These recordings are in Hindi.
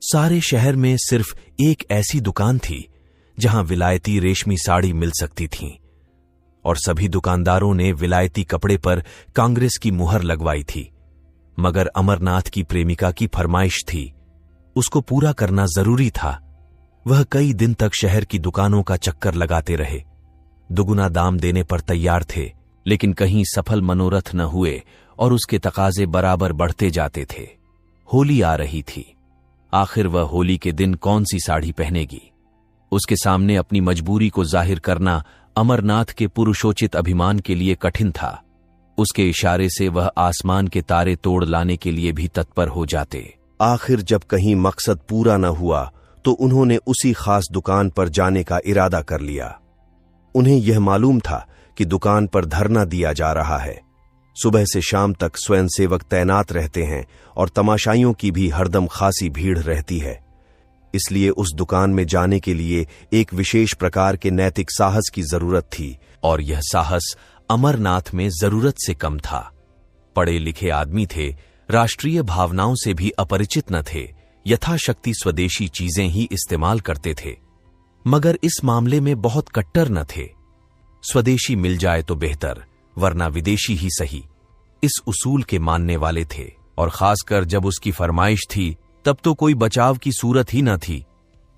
सारे शहर में सिर्फ एक ऐसी दुकान थी जहां विलायती रेशमी साड़ी मिल सकती थी, और सभी दुकानदारों ने विलायती कपड़े पर कांग्रेस की मुहर लगवाई थी। मगर अमरनाथ की प्रेमिका की फरमाइश थी, उसको पूरा करना जरूरी था। वह कई दिन तक शहर की दुकानों का चक्कर लगाते रहे, दुगुना दाम देने पर तैयार थे, लेकिन कहीं सफल मनोरथ न हुए और उसके तकाजे बराबर बढ़ते जाते थे। होली आ रही थी। आखिर वह होली के दिन कौन सी साड़ी पहनेगी? उसके सामने अपनी मजबूरी को जाहिर करना अमरनाथ के पुरुषोचित अभिमान के लिए कठिन था। उसके इशारे से वह आसमान के तारे तोड़ लाने के लिए भी तत्पर हो जाते। आखिर जब कहीं मकसद पूरा न हुआ तो उन्होंने उसी खास दुकान पर जाने का इरादा कर लिया। उन्हें यह मालूम था कि दुकान पर धरना दिया जा रहा है। सुबह से शाम तक स्वयंसेवक तैनात रहते हैं और तमाशाइयों की भी हरदम खासी भीड़ रहती है। इसलिए उस दुकान में जाने के लिए एक विशेष प्रकार के नैतिक साहस की जरूरत थी, और यह साहस अमरनाथ में जरूरत से कम था। पढ़े लिखे आदमी थे, राष्ट्रीय भावनाओं से भी अपरिचित न थे, यथाशक्ति स्वदेशी चीजें ही इस्तेमाल करते थे, मगर इस मामले में बहुत कट्टर न थे। स्वदेशी मिल जाए तो बेहतर, वरना विदेशी ही सही, इस उसूल के मानने वाले थे। और खासकर जब उसकी फरमाइश थी तब तो कोई बचाव की सूरत ही न थी।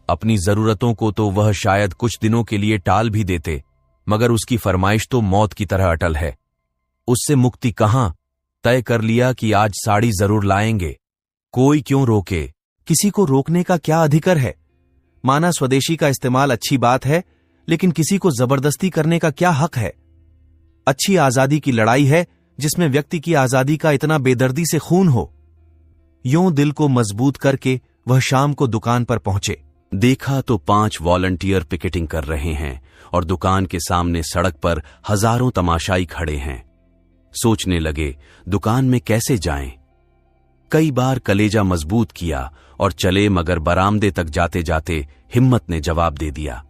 अपनी जरूरतों को तो वह शायद कुछ दिनों के लिए टाल भी देते, मगर उसकी फरमाइश तो मौत की तरह अटल है। उससे मुक्ति कहां? तय कर लिया कि आज साड़ी जरूर लाएंगे। कोई क्यों रोके? किसी को रोकने का क्या अधिकार है? माना स्वदेशी का इस्तेमाल अच्छी बात है, लेकिन किसी को जबरदस्ती करने का क्या हक है? अच्छी आजादी की लड़ाई है जिसमें व्यक्ति की आजादी का इतना बेदर्दी से खून हो। यूं दिल को मजबूत करके वह शाम को दुकान पर पहुंचे। देखा तो 5 वॉलंटियर पिकेटिंग कर रहे हैं और दुकान के सामने सड़क पर हजारों तमाशाई खड़े हैं। सोचने लगे दुकान में कैसे जाएं। कई बार कलेजा मजबूत किया और चले, मगर बरामदे तक जाते जाते हिम्मत ने जवाब दे दिया।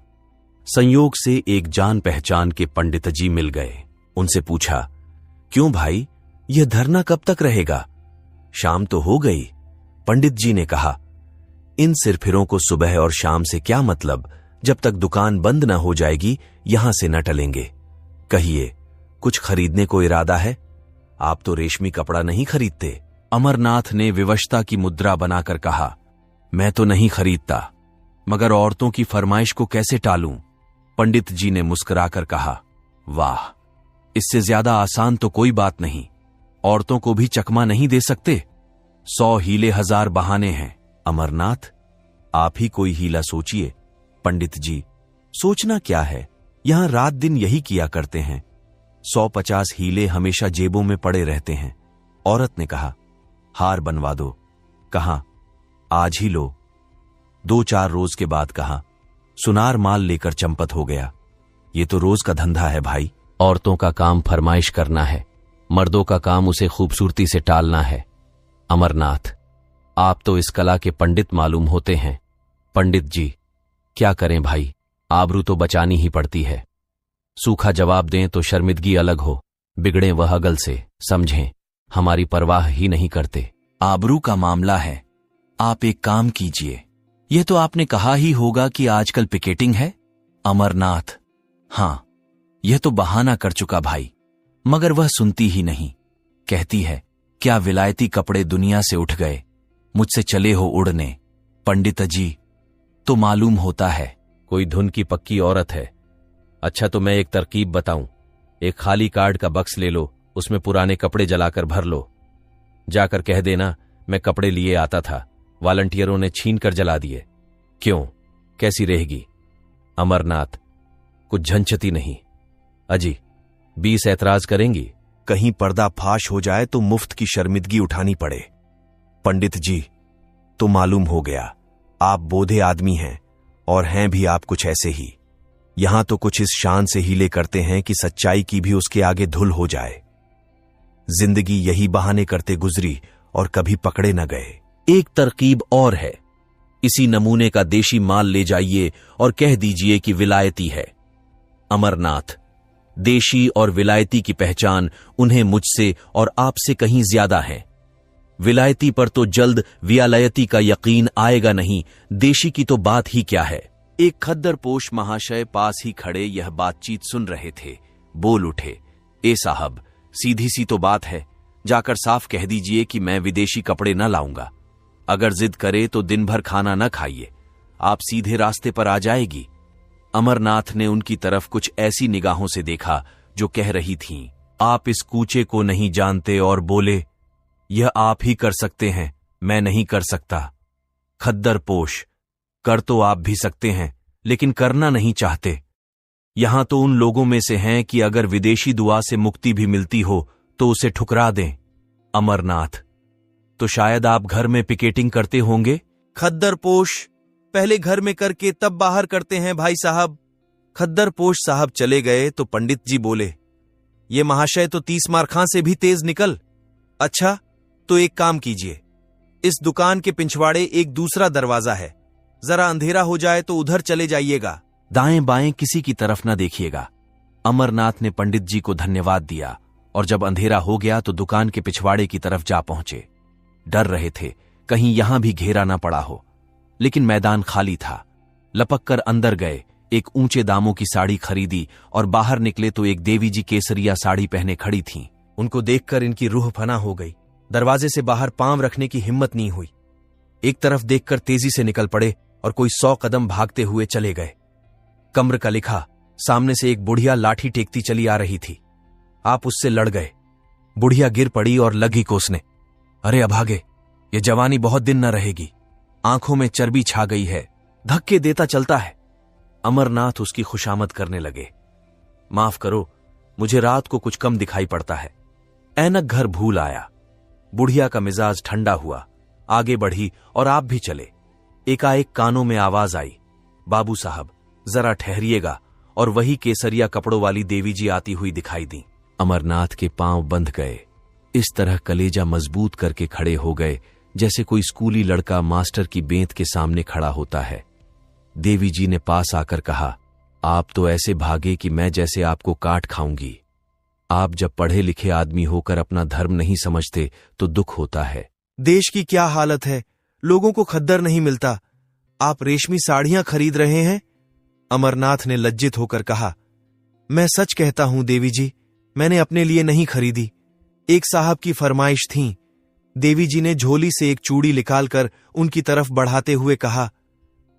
संयोग से एक जान पहचान के पंडित जी मिल गए। उनसे पूछा, क्यों भाई, यह धरना कब तक रहेगा? शाम तो हो गई। पंडित जी ने कहा, इन सिरफिरों को सुबह और शाम से क्या मतलब? जब तक दुकान बंद न हो जाएगी यहां से न टलेंगे। कहिए, कुछ खरीदने को इरादा है? आप तो रेशमी कपड़ा नहीं खरीदते। अमरनाथ ने विवशता की मुद्रा बनाकर कहा, मैं तो नहीं खरीदता, मगर औरतों की फरमाइश को कैसे टालूं? पंडित जी ने मुस्कुराकर कहा, वाह, इससे ज्यादा आसान तो कोई बात नहीं। औरतों को भी चकमा नहीं दे सकते? 100 हीले 1000 बहाने हैं। अमरनाथ, आप ही कोई हीला सोचिए। पंडित जी, सोचना क्या है, यहां रात दिन यही किया करते हैं। 150 हीले हमेशा जेबों में पड़े रहते हैं। औरत ने कहा, हार बनवा दो। कहा, आज ही लो। 2-4 रोज के बाद कहा, सुनार माल लेकर चंपत हो गया। ये तो रोज का धंधा है भाई। औरतों का काम फरमाइश करना है, मर्दों का काम उसे खूबसूरती से टालना है। अमरनाथ, आप तो इस कला के पंडित मालूम होते हैं। पंडित जी, क्या करें भाई, आबरू तो बचानी ही पड़ती है। सूखा जवाब दें तो शर्मिंदगी अलग हो, बिगड़े वह अगल से, समझें, हमारी परवाह ही नहीं करते। आबरू का मामला है। आप एक काम कीजिए। यह तो आपने कहा ही होगा कि आजकल पिकेटिंग है। अमरनाथ, हां, यह तो बहाना कर चुका भाई, मगर वह सुनती ही नहीं। कहती है, क्या विलायती कपड़े दुनिया से उठ गए, मुझसे चले हो उड़ने। पंडित जी, तो मालूम होता है कोई धुन की पक्की औरत है। अच्छा, तो मैं एक तरकीब बताऊं। एक खाली कार्ड का बक्स ले लो, उसमें पुराने कपड़े जलाकर भर लो। जाकर कह देना, मैं कपड़े लिए आता था, वॉलंटियरों ने छीन कर जला दिए। क्यों, कैसी रहेगी? अमरनाथ, कुछ झंझटी नहीं। अजी, 20 ऐतराज करेंगी? कहीं पर्दा फाश हो जाए तो मुफ्त की शर्मिंदगी उठानी पड़े। पंडित जी, तो मालूम हो गया, आप बोधे आदमी हैं, और हैं भी आप कुछ ऐसे ही। यहां तो कुछ इस शान से हीले करते हैं कि सच्चाई की भी उसके आगे धुल हो जाए। जिंदगी यही बहाने करते गुजरी और कभी पकड़े न गए। एक तरकीब और है। इसी नमूने का देशी माल ले जाइए और कह दीजिए कि विलायती है। अमरनाथ, देशी और विलायती की पहचान उन्हें मुझसे और आपसे कहीं ज्यादा है। विलायती पर तो जल्द वियालयती का यकीन आएगा नहीं, देशी की तो बात ही क्या है। एक खद्दरपोश महाशय पास ही खड़े यह बातचीत सुन रहे थे। बोल उठे, ए साहब, सीधी सी तो बात है, जाकर साफ कह दीजिए कि मैं विदेशी कपड़े न लाऊंगा। अगर जिद करे तो दिन भर खाना न खाइए, आप सीधे रास्ते पर आ जाएगी। अमरनाथ ने उनकी तरफ कुछ ऐसी निगाहों से देखा जो कह रही थीं, आप इस कूचे को नहीं जानते, और बोले, यह आप ही कर सकते हैं, मैं नहीं कर सकता। खद्दरपोश, कर तो आप भी सकते हैं, लेकिन करना नहीं चाहते। यहां तो उन लोगों में से हैं कि अगर विदेशी दुआ से मुक्ति भी मिलती हो तो उसे ठुकरा दें। अमरनाथ, तो शायद आप घर में पिकेटिंग करते होंगे। खद्दरपोश, पहले घर में करके तब बाहर करते हैं भाई साहब। खद्दरपोश साहब चले गए तो पंडित जी बोले, ये महाशय तो 30 मार खां से भी तेज निकल। अच्छा, तो एक काम कीजिए, इस दुकान के पिछवाड़े एक दूसरा दरवाजा है, जरा अंधेरा हो जाए तो उधर चले जाइएगा। दाएं बाएं किसी की तरफ न देखिएगा। अमरनाथ ने पंडित जी को धन्यवाद दिया और जब अंधेरा हो गया तो दुकान के पिछवाड़े की तरफ जा पहुंचे। डर रहे थे कहीं यहां भी घेरा ना पड़ा हो, लेकिन मैदान खाली था। लपक कर अंदर गए, एक ऊंचे दामों की साड़ी खरीदी और बाहर निकले तो एक देवी जी केसरिया साड़ी पहने खड़ी थीं। उनको देखकर इनकी रूह फना हो गई। दरवाजे से बाहर पांव रखने की हिम्मत नहीं हुई। एक तरफ देखकर तेजी से निकल पड़े और कोई 100 कदम भागते हुए चले गए। कम्र का लिखा सामने से एक बुढ़िया लाठी टेकती चली आ रही थी। आप उससे लड़ गए। बुढ़िया गिर पड़ी और लगी कोसने, अरे अभागे, ये जवानी बहुत दिन न रहेगी, आंखों में चर्बी छा गई है, धक्के देता चलता है। अमरनाथ उसकी खुशामद करने लगे, माफ करो, मुझे रात को कुछ कम दिखाई पड़ता है। ऐनक घर भूल आया। बुढ़िया का मिजाज ठंडा हुआ, आगे बढ़ी और आप भी चले। एकाएक कानों में आवाज आई, बाबू साहब जरा ठहरिएगा, और वही केसरिया कपड़ों वाली देवी जी आती हुई दिखाई दी। अमरनाथ के पांव बंध गए। इस तरह कलेजा मजबूत करके खड़े हो गए जैसे कोई स्कूली लड़का मास्टर की बेंत के सामने खड़ा होता है। देवी जी ने पास आकर कहा, आप तो ऐसे भागे कि मैं जैसे आपको काट खाऊंगी। आप जब पढ़े लिखे आदमी होकर अपना धर्म नहीं समझते तो दुख होता है। देश की क्या हालत है, लोगों को खद्दर नहीं मिलता, आप रेशमी साड़ियां खरीद रहे हैं। अमरनाथ ने लज्जित होकर कहा, मैं सच कहता हूं देवी जी, मैंने अपने लिए नहीं खरीदी, एक साहब की फरमाइश थी। देवी जी ने झोली से एक चूड़ी निकालकर उनकी तरफ बढ़ाते हुए कहा,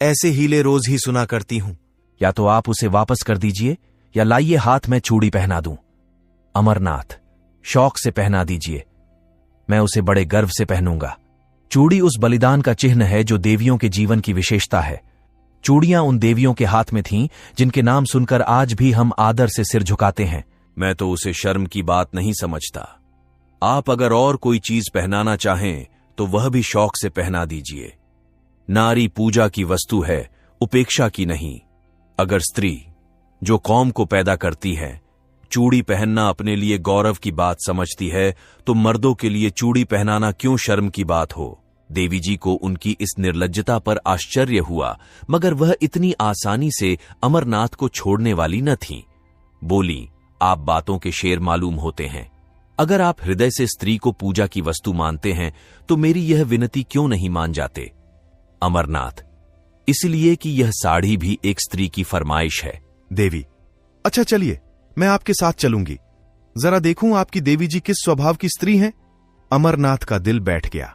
ऐसे हीले रोज ही सुना करती हूं। या तो आप उसे वापस कर दीजिए या लाइए हाथ में चूड़ी पहना दूं। अमरनाथ, शौक से पहना दीजिए, मैं उसे बड़े गर्व से पहनूंगा। चूड़ी उस बलिदान का चिन्ह है जो देवियों के जीवन की विशेषता है। चूड़ियां उन देवियों के हाथ में थीं जिनके नाम सुनकर आज भी हम आदर से सिर झुकाते हैं। मैं तो उसे शर्म की बात नहीं समझता। आप अगर और कोई चीज पहनाना चाहें तो वह भी शौक से पहना दीजिए। नारी पूजा की वस्तु है, उपेक्षा की नहीं। अगर स्त्री जो कौम को पैदा करती है चूड़ी पहनना अपने लिए गौरव की बात समझती है, तो मर्दों के लिए चूड़ी पहनाना क्यों शर्म की बात हो। देवी जी को उनकी इस निर्लज्जता पर आश्चर्य हुआ, मगर वह इतनी आसानी से अमरनाथ को छोड़ने वाली न थीं। बोली, आप बातों के शेर मालूम होते हैं। अगर आप हृदय से स्त्री को पूजा की वस्तु मानते हैं तो मेरी यह विनती क्यों नहीं मान जाते। अमरनाथ, इसलिए कि यह साड़ी भी एक स्त्री की फरमाइश है। देवी, अच्छा चलिए, मैं आपके साथ चलूंगी, जरा देखूं आपकी देवी जी किस स्वभाव की स्त्री हैं। अमरनाथ का दिल बैठ गया।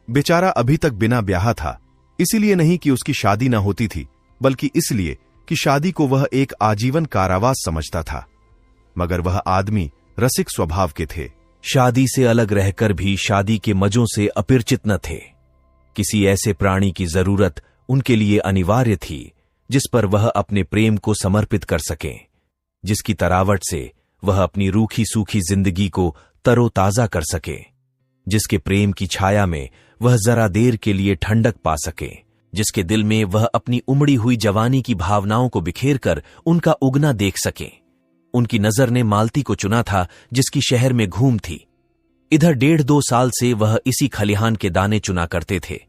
बेचारा अभी तक बिना ब्याह था, इसीलिए नहीं कि उसकी शादी न होती थी, बल्कि इसलिए कि शादी को वह एक आजीवन कारावास समझता था। मगर वह आदमी रसिक स्वभाव के थे। शादी से अलग रहकर भी शादी के मजों से अपरिचित न थे। किसी ऐसे प्राणी की जरूरत उनके लिए अनिवार्य थी जिस पर वह अपने प्रेम को समर्पित कर सकें, जिसकी तरावट से वह अपनी रूखी सूखी जिंदगी को तरोताजा कर सके, जिसके प्रेम की छाया में वह जरा देर के लिए ठंडक पा सके, जिसके दिल में वह अपनी उमड़ी हुई जवानी की भावनाओं को बिखेर कर उनका उगना देख सके। उनकी नजर ने मालती को चुना था जिसकी शहर में घूम थी। इधर 1.5-2 साल से वह इसी खलिहान के दाने चुना करते थे।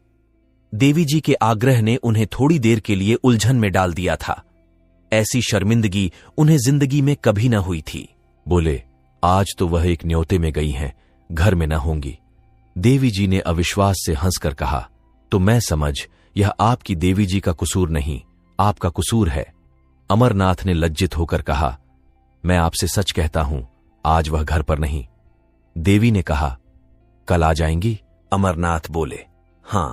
देवी जी के आग्रह ने उन्हें थोड़ी देर के लिए उलझन में डाल दिया था। ऐसी शर्मिंदगी उन्हें जिंदगी में कभी न हुई थी। बोले, आज तो वह एक न्योते में गई हैं, घर में न होंगी। देवी जी ने अविश्वास से हंसकर कहा, तो मैं समझ यह आपकी देवी जी का कसूर नहीं, आपका कसूर है। अमरनाथ ने लज्जित होकर कहा, मैं आपसे सच कहता हूं, आज वह घर पर नहीं। देवी ने कहा, कल आ जाएंगी? अमरनाथ बोले, हां,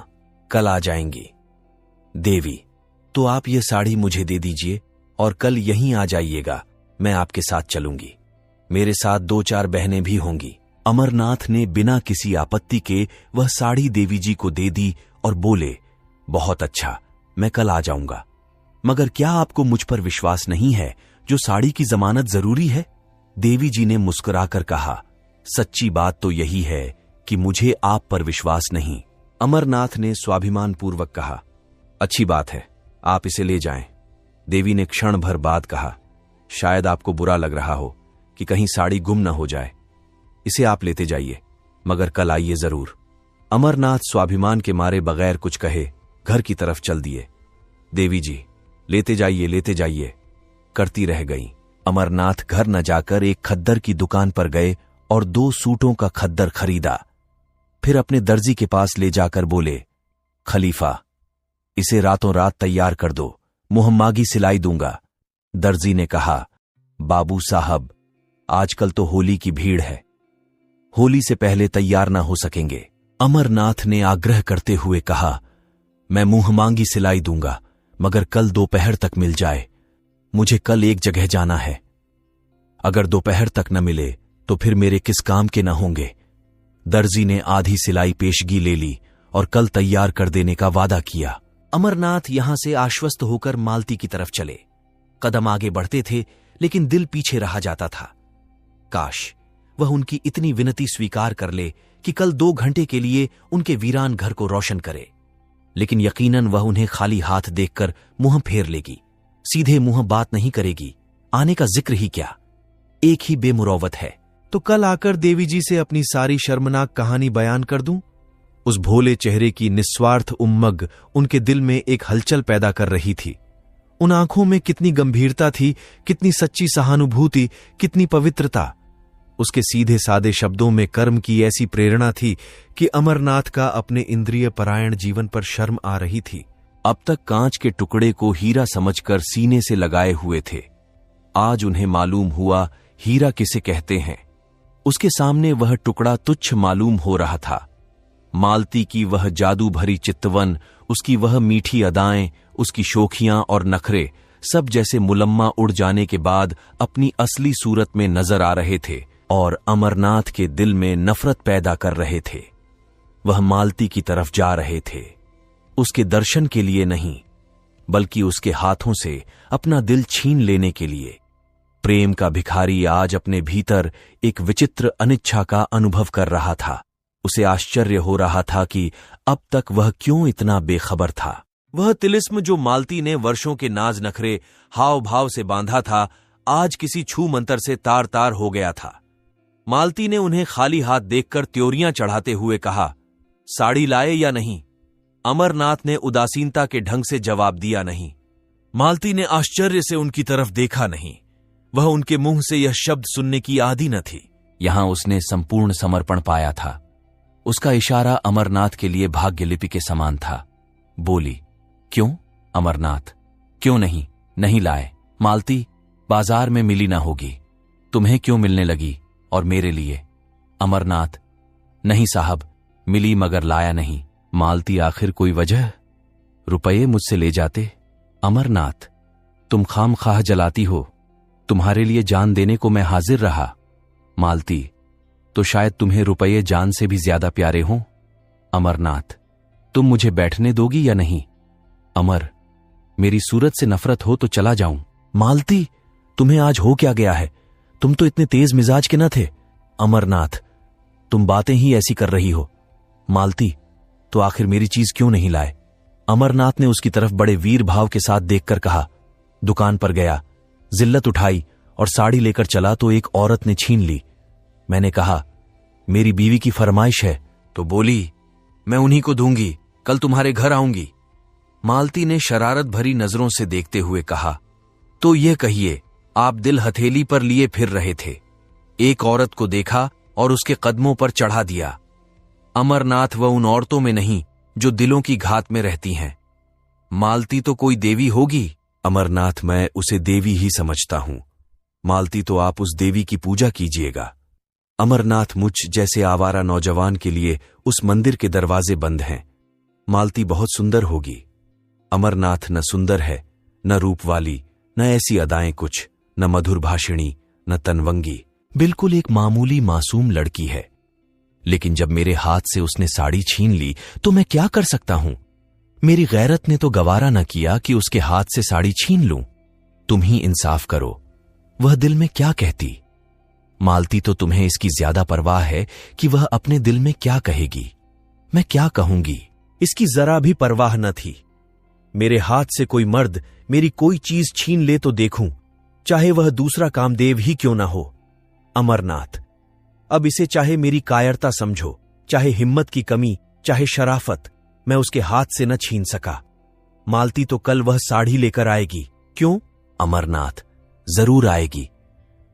कल आ जाएंगी। देवी, तो आप ये साड़ी मुझे दे दीजिए और कल यहीं आ जाइएगा, मैं आपके साथ चलूंगी। मेरे साथ 2-4 बहनें भी होंगी। अमरनाथ ने बिना किसी आपत्ति के वह साड़ी देवी जी को दे दी और बोले, बहुत अच्छा, मैं कल आ जाऊंगा। मगर क्या आपको मुझ पर विश्वास नहीं है जो साड़ी की जमानत जरूरी है? देवी जी ने मुस्कुराकर कहा, सच्ची बात तो यही है कि मुझे आप पर विश्वास नहीं। अमरनाथ ने स्वाभिमान पूर्वक कहा, अच्छी बात है, आप इसे ले जाएं। देवी ने क्षण भर बाद कहा, शायद आपको बुरा लग रहा हो कि कहीं साड़ी गुम न हो जाए, इसे आप लेते जाइए, मगर कल आइए जरूर। अमरनाथ स्वाभिमान के मारे बगैर कुछ कहे घर की तरफ चल दिए। देवी जी, लेते जाइए करती रह गईं। अमरनाथ घर न जाकर एक खद्दर की दुकान पर गए और 2 सूटों का खद्दर खरीदा। फिर अपने दर्जी के पास ले जाकर बोले, खलीफा, इसे रातों रात तैयार कर दो, मुहम्मागी सिलाई दूंगा। दर्जी ने कहा, बाबू साहब, आजकल तो होली की भीड़ है, होली से पहले तैयार ना हो सकेंगे। अमरनाथ ने आग्रह करते हुए कहा, मैं मुंहमांगी सिलाई दूंगा, मगर कल दोपहर तक मिल जाए, मुझे कल एक जगह जाना है। अगर दोपहर तक न मिले तो फिर मेरे किस काम के न होंगे। दर्जी ने आधी सिलाई पेशगी ले ली और कल तैयार कर देने का वादा किया। अमरनाथ यहां से आश्वस्त होकर मालती की तरफ चले। कदम आगे बढ़ते थे लेकिन दिल पीछे रहा जाता था। काश वह उनकी इतनी विनती स्वीकार कर ले कि कल 2 घंटे के लिए उनके वीरान घर को रोशन करे, लेकिन यकीनन वह उन्हें खाली हाथ देखकर मुंह फेर लेगी, सीधे मुंह बात नहीं करेगी, आने का जिक्र ही क्या, एक ही बेमुरौवत है। तो कल आकर देवी जी से अपनी सारी शर्मनाक कहानी बयान कर दूं? उस भोले चेहरे की निस्वार्थ उम्मग उनके दिल में एक हलचल पैदा कर रही थी। उन आंखों में कितनी गंभीरता थी, कितनी सच्ची सहानुभूति, कितनी पवित्रता। उसके सीधे सादे शब्दों में कर्म की ऐसी प्रेरणा थी कि अमरनाथ का अपने इंद्रिय परायण जीवन पर शर्म आ रही थी। अब तक कांच के टुकड़े को हीरा समझकर सीने से लगाए हुए थे, आज उन्हें मालूम हुआ हीरा किसे कहते हैं। उसके सामने वह टुकड़ा तुच्छ मालूम हो रहा था। मालती की वह जादू भरी चितवन, उसकी वह मीठी अदाएं, उसकी शोखियां और नखरे सब जैसे मुलम्मा उड़ जाने के बाद अपनी असली सूरत में नजर आ रहे थे और अमरनाथ के दिल में नफरत पैदा कर रहे थे। वह मालती की तरफ जा रहे थे, उसके दर्शन के लिए नहीं, बल्कि उसके हाथों से अपना दिल छीन लेने के लिए। प्रेम का भिखारी आज अपने भीतर एक विचित्र अनिच्छा का अनुभव कर रहा था। उसे आश्चर्य हो रहा था कि अब तक वह क्यों इतना बेखबर था। वह तिलिस्म जो मालती ने वर्षों के नाज नखरे हाव भाव से बांधा था, आज किसी छू मंतर से तार तार हो गया था। मालती ने उन्हें खाली हाथ देखकर त्योरियां चढ़ाते हुए कहा, साड़ी लाए या नहीं? अमरनाथ ने उदासीनता के ढंग से जवाब दिया नहीं। मालती ने आश्चर्य से उनकी तरफ देखा नहीं। वह उनके मुंह से यह शब्द सुनने की आदी न थी। यहां उसने संपूर्ण समर्पण पाया था। उसका इशारा अमरनाथ के लिए भाग्य लिपि के समान था। बोली, क्यों अमरनाथ, क्यों नहीं लाए? मालती, बाजार में मिली ना होगी, तुम्हें क्यों मिलने लगी और मेरे लिए? अमरनाथ, नहीं साहब, मिली मगर लाया नहीं। मालती, आखिर कोई वजह? रुपये मुझसे ले जाते। अमरनाथ, तुम खामखाह जलाती हो, तुम्हारे लिए जान देने को मैं हाजिर रहा। मालती, तो शायद तुम्हें रुपये जान से भी ज्यादा प्यारे हों। अमरनाथ, तुम मुझे बैठने दोगी या नहीं? अमर, मेरी सूरत से नफरत हो तो चला जाऊं। मालती, तुम्हें आज हो क्या गया है? तुम तो इतने तेज मिजाज के न थे। अमरनाथ, तुम बातें ही ऐसी कर रही हो। मालती, तो आखिर मेरी चीज क्यों नहीं लाए? अमरनाथ ने उसकी तरफ बड़े वीर भाव के साथ देखकर कहा। दुकान पर गया, जिल्लत उठाई और साड़ी लेकर चला तो एक औरत ने छीन ली। मैंने कहा, मेरी बीवी की फरमाइश है, तो बोली, मैं उन्हीं को दूंगी, कल तुम्हारे घर आऊंगी। मालती ने शरारत भरी नजरों से देखते हुए कहा, तो यह कहिए, आप दिल हथेली पर लिए फिर रहे थे, एक औरत को देखा और उसके कदमों पर चढ़ा दिया। अमरनाथ वह उन औरतों में नहीं जो दिलों की घात में रहती हैं। मालती तो कोई देवी होगी। अमरनाथ, मैं उसे देवी ही समझता हूं। मालती, तो आप उस देवी की पूजा कीजिएगा। अमरनाथ, मुझ जैसे आवारा नौजवान के लिए उस मंदिर के दरवाजे बंद हैं। मालती बहुत सुंदर होगी। अमरनाथ न सुंदर है, न रूप वाली, न ऐसी अदाएं कुछ, न मधुर भाषिणी, न तनवंगी, बिल्कुल एक मामूली मासूम लड़की है। लेकिन जब मेरे हाथ से उसने साड़ी छीन ली तो मैं क्या कर सकता हूं? मेरी गैरत ने तो गवारा न किया कि उसके हाथ से साड़ी छीन लूं। तुम ही इंसाफ करो, वह दिल में क्या कहती? मालती, तो तुम्हें इसकी ज्यादा परवाह है कि वह अपने दिल में क्या कहेगी। मैं क्या कहूंगी? इसकी जरा भी परवाह न थी। मेरे हाथ से कोई मर्द मेरी कोई चीज छीन ले तो देखूं, चाहे वह दूसरा कामदेव ही क्यों ना हो। अमरनाथ, अब इसे चाहे मेरी कायरता समझो, चाहे हिम्मत की कमी, चाहे शराफत, मैं उसके हाथ से न छीन सका। मालती, तो कल वह साड़ी लेकर आएगी। क्यों? अमरनाथ, जरूर आएगी।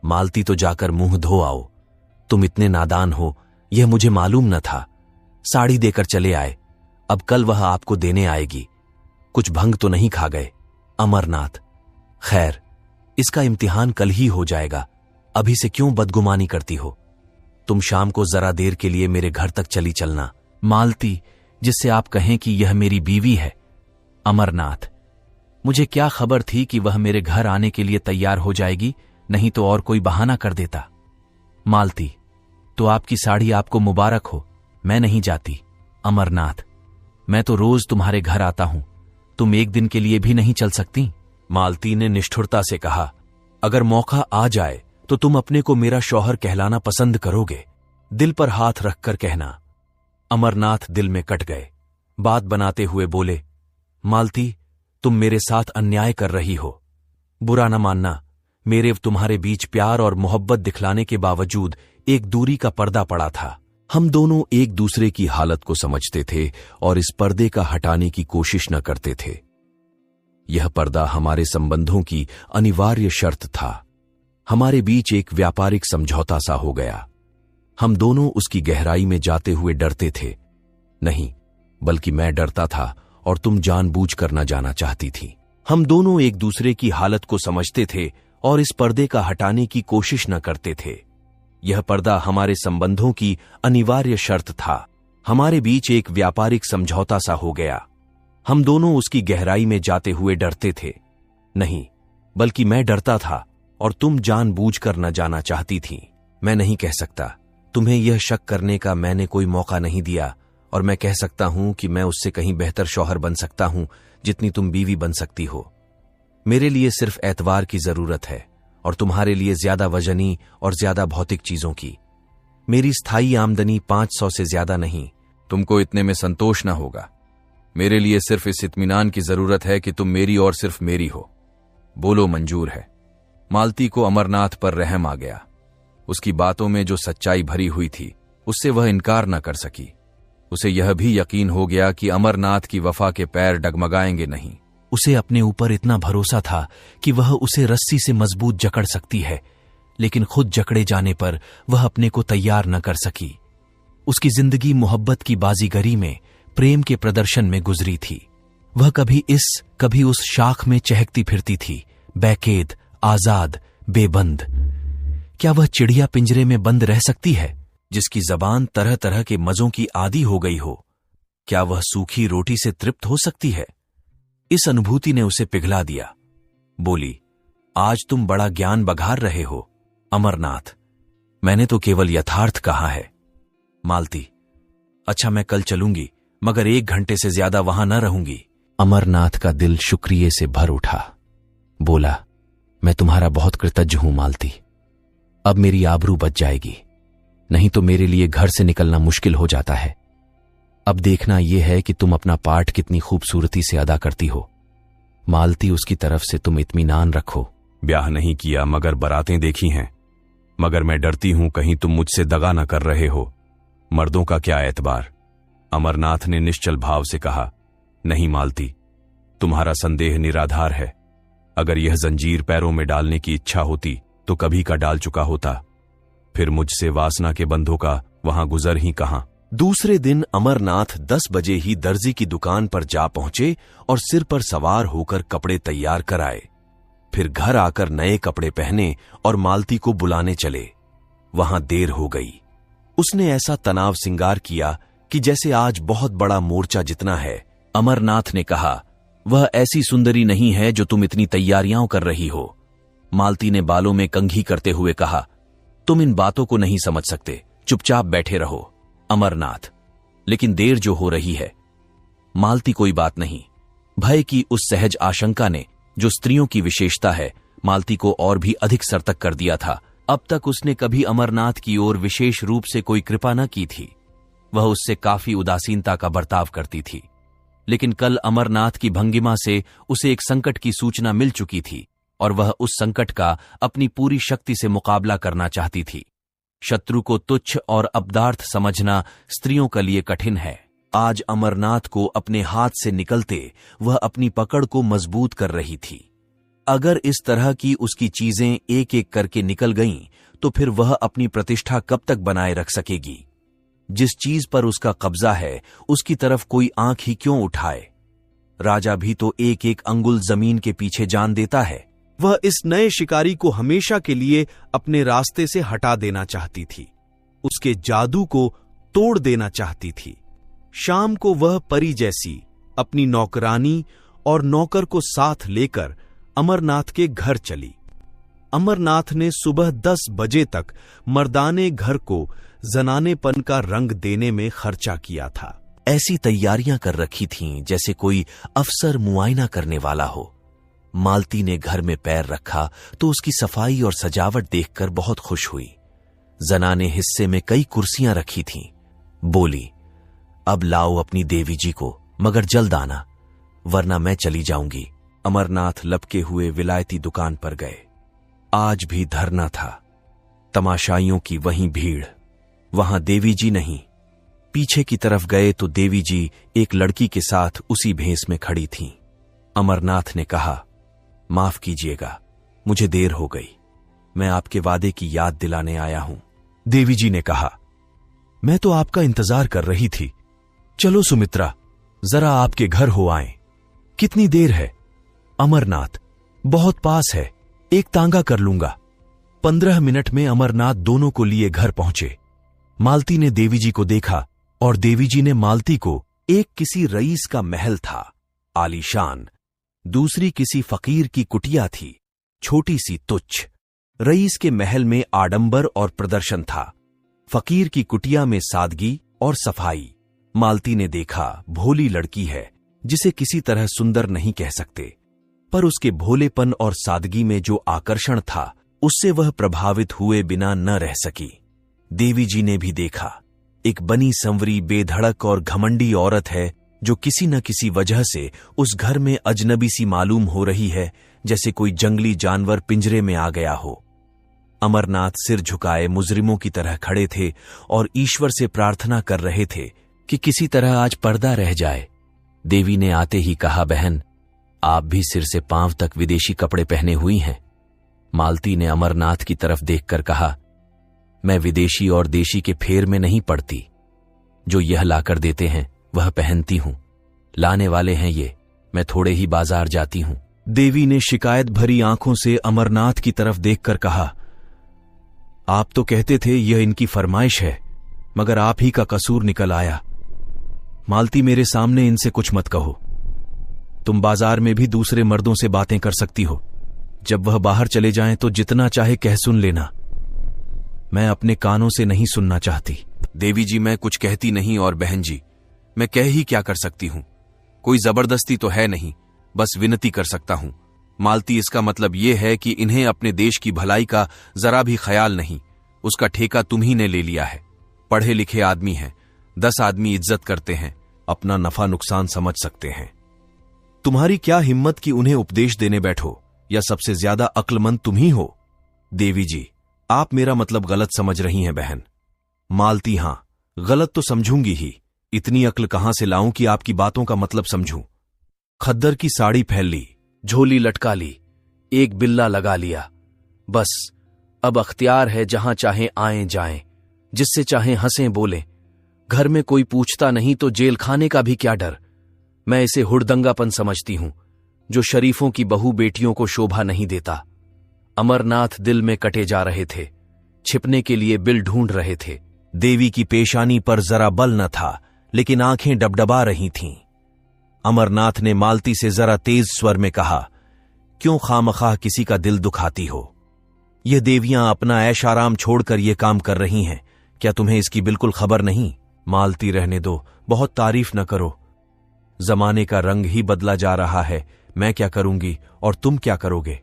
मालती, तो जाकर मुंह धो आओ। तुम इतने नादान हो यह मुझे मालूम न था। साड़ी देकर चले आए, अब कल वह आपको देने आएगी। कुछ भंग तो नहीं खा गए? अमरनाथ, खैर, इसका इम्तिहान कल ही हो जाएगा, अभी से क्यों बदगुमानी करती हो? तुम शाम को जरा देर के लिए मेरे घर तक चली चलना। मालती, जिससे आप कहें कि यह मेरी बीवी है। अमरनाथ, मुझे क्या खबर थी कि वह मेरे घर आने के लिए तैयार हो जाएगी, नहीं तो और कोई बहाना कर देता। मालती, तो आपकी साड़ी आपको मुबारक हो, मैं नहीं जाती। अमरनाथ, मैं तो रोज तुम्हारे घर आता हूं, तुम एक दिन के लिए भी नहीं चल सकती? मालती ने निष्ठुरता से कहा, अगर मौका आ जाए तो तुम अपने को मेरा शौहर कहलाना पसंद करोगे? दिल पर हाथ रखकर कहना। अमरनाथ दिल में कट गए। बात बनाते हुए बोले, मालती, तुम मेरे साथ अन्याय कर रही हो। बुरा न मानना, मेरे तुम्हारे बीच प्यार और मोहब्बत दिखलाने के बावजूद एक दूरी का पर्दा पड़ा था। हम दोनों एक दूसरे की हालत को समझते थे और इस पर्दे का हटाने की कोशिश न करते थे। यह पर्दा हमारे संबंधों की अनिवार्य शर्त था। हमारे बीच एक व्यापारिक समझौता सा हो गया। हम दोनों उसकी गहराई में जाते हुए डरते थे। नहीं, बल्कि मैं डरता था और तुम जानबूझकर न जाना चाहती थी। हम दोनों एक दूसरे की हालत को समझते थे और इस पर्दे का हटाने की कोशिश न करते थे। यह पर्दा हमारे संबंधों की अनिवार्य शर्त था। हमारे बीच एक व्यापारिक समझौता सा हो गया। हम दोनों उसकी गहराई में जाते हुए डरते थे। नहीं, बल्कि मैं डरता था और तुम जानबूझकर न जाना चाहती थी। मैं नहीं कह सकता, तुम्हें यह शक करने का मैंने कोई मौका नहीं दिया, और मैं कह सकता हूं कि मैं उससे कहीं बेहतर शौहर बन सकता हूं जितनी तुम बीवी बन सकती हो। मेरे लिए सिर्फ एतवार की जरूरत है और तुम्हारे लिए ज्यादा वजनी और ज्यादा भौतिक चीजों की। मेरी स्थायी आमदनी 500 से ज्यादा नहीं। तुमको इतने में संतोष न होगा। मेरे लिए सिर्फ इस इत्मीनान की जरूरत है कि तुम मेरी और सिर्फ मेरी हो। बोलो, मंजूर है? मालती को अमरनाथ पर रहम आ गया। उसकी बातों में जो सच्चाई भरी हुई थी उससे वह इनकार न कर सकी। उसे यह भी यकीन हो गया कि अमरनाथ की वफा के पैर डगमगाएंगे नहीं। उसे अपने ऊपर इतना भरोसा था कि वह उसे रस्सी से मजबूत जकड़ सकती है, लेकिन खुद जकड़े जाने पर वह अपने को तैयार न कर सकी। उसकी जिंदगी मोहब्बत की बाजीगरी में, प्रेम के प्रदर्शन में गुजरी थी। वह कभी इस कभी उस शाख में चहकती फिरती थी, बेकैद, आजाद, बेबंद। क्या वह चिड़िया पिंजरे में बंद रह सकती है जिसकी जबान तरह तरह के मजों की आदी हो गई हो? क्या वह सूखी रोटी से तृप्त हो सकती है? इस अनुभूति ने उसे पिघला दिया। बोली, आज तुम बड़ा ज्ञान बघार रहे हो। अमरनाथ, मैंने तो केवल यथार्थ कहा है। मालती, अच्छा मैं कल चलूंगी, मगर 1 घंटे से ज्यादा वहां न रहूंगी। अमरनाथ का दिल शुक्रिया से भर उठा। बोला, मैं तुम्हारा बहुत कृतज्ञ हूं मालती। अब मेरी आबरू बच जाएगी, नहीं तो मेरे लिए घर से निकलना मुश्किल हो जाता है। अब देखना यह है कि तुम अपना पाठ कितनी खूबसूरती से अदा करती हो। मालती, उसकी तरफ से तुम इत्मीनान रखो। ब्याह नहीं किया मगर बरातें देखी हैं, मगर मैं डरती हूं कहीं तुम मुझसे दगा न कर रहे हो। मर्दों का क्या एतबार? अमरनाथ ने निश्चल भाव से कहा, नहीं मालती, तुम्हारा संदेह निराधार है। अगर यह जंजीर पैरों में डालने की इच्छा होती तो कभी का डाल चुका होता। फिर मुझसे वासना के बंधों का वहां गुजर ही कहां। दूसरे दिन अमरनाथ 10 बजे ही दर्जी की दुकान पर जा पहुंचे और सिर पर सवार होकर कपड़े तैयार कराए। फिर घर आकर नए कपड़े पहने और मालती को बुलाने चले। वहां देर हो गई। उसने ऐसा तनाव सिंगार किया कि जैसे आज बहुत बड़ा मोर्चा जितना है। अमरनाथ ने कहा, वह ऐसी सुंदरी नहीं है जो तुम इतनी तैयारियां कर रही हो। मालती ने बालों में कंघी करते हुए कहा, तुम इन बातों को नहीं समझ सकते, चुपचाप बैठे रहो। अमरनाथ, लेकिन देर जो हो रही है। मालती, कोई बात नहीं। भय की उस सहज आशंका ने, जो स्त्रियों की विशेषता है, मालती को और भी अधिक सर्तक कर दिया था। अब तक उसने कभी अमरनाथ की ओर विशेष रूप से कोई कृपा न की थी। वह उससे काफी उदासीनता का बर्ताव करती थी। लेकिन कल अमरनाथ की भंगिमा से उसे एक संकट की सूचना मिल चुकी थी और वह उस संकट का अपनी पूरी शक्ति से मुकाबला करना चाहती थी। शत्रु को तुच्छ और अपदार्थ समझना स्त्रियों के लिए कठिन है। आज अमरनाथ को अपने हाथ से निकलते वह अपनी पकड़ को मजबूत कर रही थी। अगर इस तरह की उसकी चीजें एक एक करके निकल गईं, तो फिर वह अपनी प्रतिष्ठा कब तक बनाए रख सकेगी। जिस चीज पर उसका कब्जा है, उसकी तरफ कोई आंख ही क्यों उठाए। राजा भी तो एक एक अंगुल जमीन के पीछे जान देता है। वह इस नए शिकारी को हमेशा के लिए अपने रास्ते से हटा देना चाहती थी। उसके जादू को तोड़ देना चाहती थी। शाम को वह परी जैसी अपनी नौकरानी और नौकर को साथ लेकर अमरनाथ के घर चली। अमरनाथ ने सुबह 10 बजे तक मर्दाने घर को जनानेपन का रंग देने में खर्चा किया था। ऐसी तैयारियां कर रखी थीं जैसे कोई अफसर मुआयना करने वाला हो। मालती ने घर में पैर रखा तो उसकी सफाई और सजावट देखकर बहुत खुश हुई। जनाने हिस्से में कई कुर्सियां रखी थीं। बोली, अब लाओ अपनी देवी जी को, मगर जल्द आना, वरना मैं चली जाऊंगी। अमरनाथ लपके हुए विलायती दुकान पर गए। आज भी धरना था। तमाशाइयों की वहीं भीड़। वहां देवी जी नहीं। पीछे की तरफ गए तो देवी जी एक लड़की के साथ उसी भेस में खड़ी थीं। अमरनाथ ने कहा, माफ कीजिएगा, मुझे देर हो गई। मैं आपके वादे की याद दिलाने आया हूं। देवी जी ने कहा, मैं तो आपका इंतजार कर रही थी। चलो सुमित्रा, जरा आपके घर हो आएं। कितनी देर है? अमरनाथ, बहुत पास है, एक तांगा कर लूंगा। 15 मिनट में अमरनाथ दोनों को लिए घर पहुंचे। मालती ने देवी जी को देखा और देवी जी ने मालती को। एक किसी रईस का महल था, आलीशान। दूसरी किसी फकीर की कुटिया थी, छोटी सी तुच्छ। रईस के महल में आडंबर और प्रदर्शन था, फकीर की कुटिया में सादगी और सफाई। मालती ने देखा, भोली लड़की है जिसे किसी तरह सुंदर नहीं कह सकते, पर उसके भोलेपन और सादगी में जो आकर्षण था, उससे वह प्रभावित हुए बिना न रह सकी। देवी जी ने भी देखा, एक बनी संवरी बेधड़क और घमंडी औरत है जो किसी न किसी वजह से उस घर में अजनबी सी मालूम हो रही है, जैसे कोई जंगली जानवर पिंजरे में आ गया हो। अमरनाथ सिर झुकाए मुजरिमों की तरह खड़े थे और ईश्वर से प्रार्थना कर रहे थे कि किसी तरह आज पर्दा रह जाए। देवी ने आते ही कहा, बहन, आप भी सिर से पांव तक विदेशी कपड़े पहने हुई हैं। मालती ने अमरनाथ की तरफ देखकर कहा, मैं विदेशी और देशी के फेर में नहीं पड़ती। जो यह लाकर देते हैं वह पहनती हूं। लाने वाले हैं ये, मैं थोड़े ही बाजार जाती हूं। देवी ने शिकायत भरी आंखों से अमरनाथ की तरफ देखकर कहा, आप तो कहते थे यह इनकी फरमाइश है, मगर आप ही का कसूर निकल आया। मालती, मेरे सामने इनसे कुछ मत कहो। तुम बाजार में भी दूसरे मर्दों से बातें कर सकती हो। जब वह बाहर चले जाएं तो जितना चाहे कह सुन लेना। मैं अपने कानों से नहीं सुनना चाहती। देवी जी, मैं कुछ कहती नहीं, और बहन जी, मैं कह ही क्या कर सकती हूं। कोई जबरदस्ती तो है नहीं, बस विनती कर सकता हूं। मालती, इसका मतलब यह है कि इन्हें अपने देश की भलाई का जरा भी ख्याल नहीं। उसका ठेका तुम्ही ने ले लिया है। पढ़े लिखे आदमी हैं, 10 आदमी इज्जत करते हैं, अपना नफा नुकसान समझ सकते हैं। तुम्हारी क्या हिम्मत कि उन्हें उपदेश देने बैठो, या सबसे ज्यादा अक्लमंद तुम ही हो। देवी जी, आप मेरा मतलब गलत समझ रही हैं बहन। मालती, हां, गलत तो समझूंगी ही। इतनी अक्ल कहां से लाऊं कि आपकी बातों का मतलब समझूं। खद्दर की साड़ी पहन ली, झोली लटका ली, एक बिल्ला लगा लिया, बस अब अख्तियार है, जहां चाहें आएं जाएं, जिससे चाहें हंसें बोलें। घर में कोई पूछता नहीं तो जेल खाने का भी क्या डर। मैं इसे हुड़दंगापन समझती हूं जो शरीफों की बहू बेटियों को शोभा नहीं देता। अमरनाथ दिल में कटे जा रहे थे, छिपने के लिए बिल ढूंढ रहे थे। देवी की पेशानी पर जरा बल न था, लेकिन आंखें डबडबा रही थीं। अमरनाथ ने मालती से जरा तेज स्वर में कहा, क्यों खामखाह किसी का दिल दुखाती हो? ये देवियां अपना ऐश आराम छोड़कर ये काम कर रही हैं, क्या तुम्हें इसकी बिल्कुल खबर नहीं? मालती, रहने दो, बहुत तारीफ न करो। जमाने का रंग ही बदला जा रहा है, मैं क्या करूंगी और तुम क्या करोगे?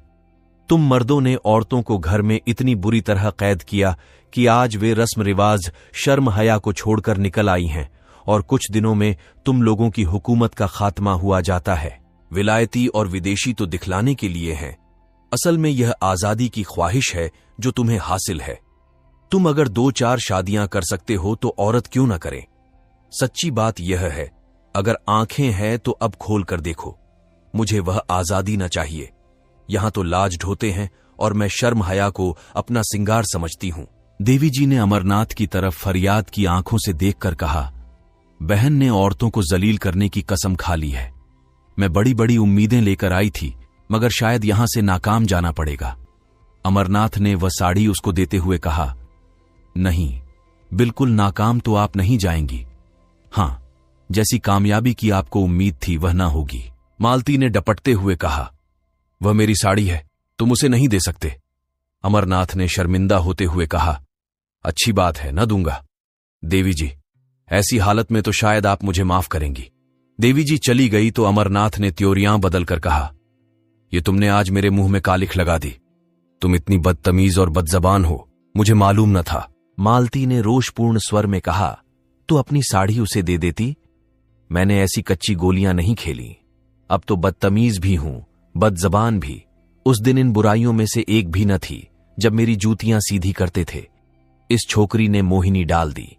तुम मर्दों ने औरतों को घर में इतनी बुरी तरह कैद किया कि आज वे रस्म रिवाज, शर्म हया को छोड़कर निकल आई हैं, और कुछ दिनों में तुम लोगों की हुकूमत का खात्मा हुआ जाता है। विलायती और विदेशी तो दिखलाने के लिए हैं, असल में यह आजादी की ख्वाहिश है जो तुम्हें हासिल है। तुम अगर 2-4 शादियां कर सकते हो तो औरत क्यों न करे? सच्ची बात यह है, अगर आंखें हैं तो अब खोल कर देखो। मुझे वह आजादी न चाहिए। यहां तो लाज ढोते हैं और मैं शर्म हया को अपना सिंगार समझती हूं। देवी जी ने अमरनाथ की तरफ फरियाद की आंखों से देखकर कहा, बहन ने औरतों को जलील करने की कसम खा ली है। मैं बड़ी बड़ी उम्मीदें लेकर आई थी, मगर शायद यहां से नाकाम जाना पड़ेगा। अमरनाथ ने वह साड़ी उसको देते हुए कहा, नहीं, बिल्कुल नाकाम तो आप नहीं जाएंगी। हां, जैसी कामयाबी की आपको उम्मीद थी वह ना होगी। मालती ने डपटते हुए कहा, वह मेरी साड़ी है, तुम उसे नहीं दे सकते। अमरनाथ ने शर्मिंदा होते हुए कहा, अच्छी बात है, न दूंगा। देवी जी, ऐसी हालत में तो शायद आप मुझे माफ करेंगी। देवी जी चली गई तो अमरनाथ ने त्योरियां बदलकर कहा, ये तुमने आज मेरे मुंह में कालिख लगा दी। तुम इतनी बदतमीज और बदजबान हो, मुझे मालूम न था। मालती ने रोषपूर्ण स्वर में कहा, तू अपनी साड़ी उसे दे देती। मैंने ऐसी कच्ची गोलियां नहीं खेली। अब तो बदतमीज भी हूं, बदजबान भी। उस दिन इन बुराइयों में से एक भी न थी जब मेरी जूतियां सीधी करते थे। इस छोकरी ने मोहिनी डाल दी।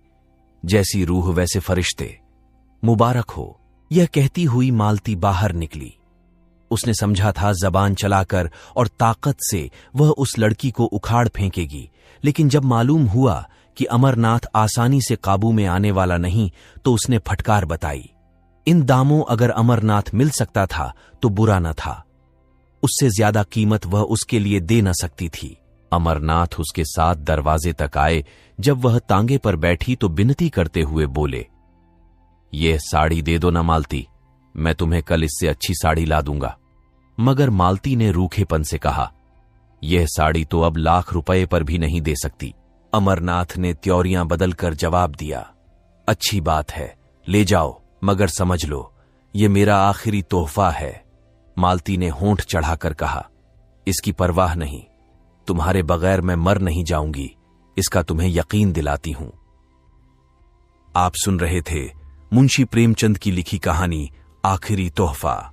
जैसी रूह वैसे फरिश्ते, मुबारक हो। यह कहती हुई मालती बाहर निकली। उसने समझा था जबान चलाकर और ताकत से वह उस लड़की को उखाड़ फेंकेगी, लेकिन जब मालूम हुआ कि अमरनाथ आसानी से काबू में आने वाला नहीं तो उसने फटकार बताई। इन दामों अगर अमरनाथ मिल सकता था तो बुरा न था, उससे ज्यादा कीमत वह उसके लिए दे न सकती थी। अमरनाथ उसके साथ दरवाजे तक आए। जब वह तांगे पर बैठी तो बिनती करते हुए बोले, यह साड़ी दे दो ना मालती, मैं तुम्हें कल इससे अच्छी साड़ी ला दूंगा। मगर मालती ने रूखेपन से कहा, यह साड़ी तो अब लाख रुपए पर भी नहीं दे सकती। अमरनाथ ने त्योरियां बदलकर जवाब दिया, अच्छी बात है, ले जाओ, मगर समझ लो यह मेरा आखिरी तोहफा है। मालती ने होंठ चढ़ाकर कहा, इसकी परवाह नहीं, तुम्हारे बगैर मैं मर नहीं जाऊंगी, इसका तुम्हें यकीन दिलाती हूं। आप सुन रहे थे मुंशी प्रेमचंद की लिखी कहानी आखिरी तोहफा।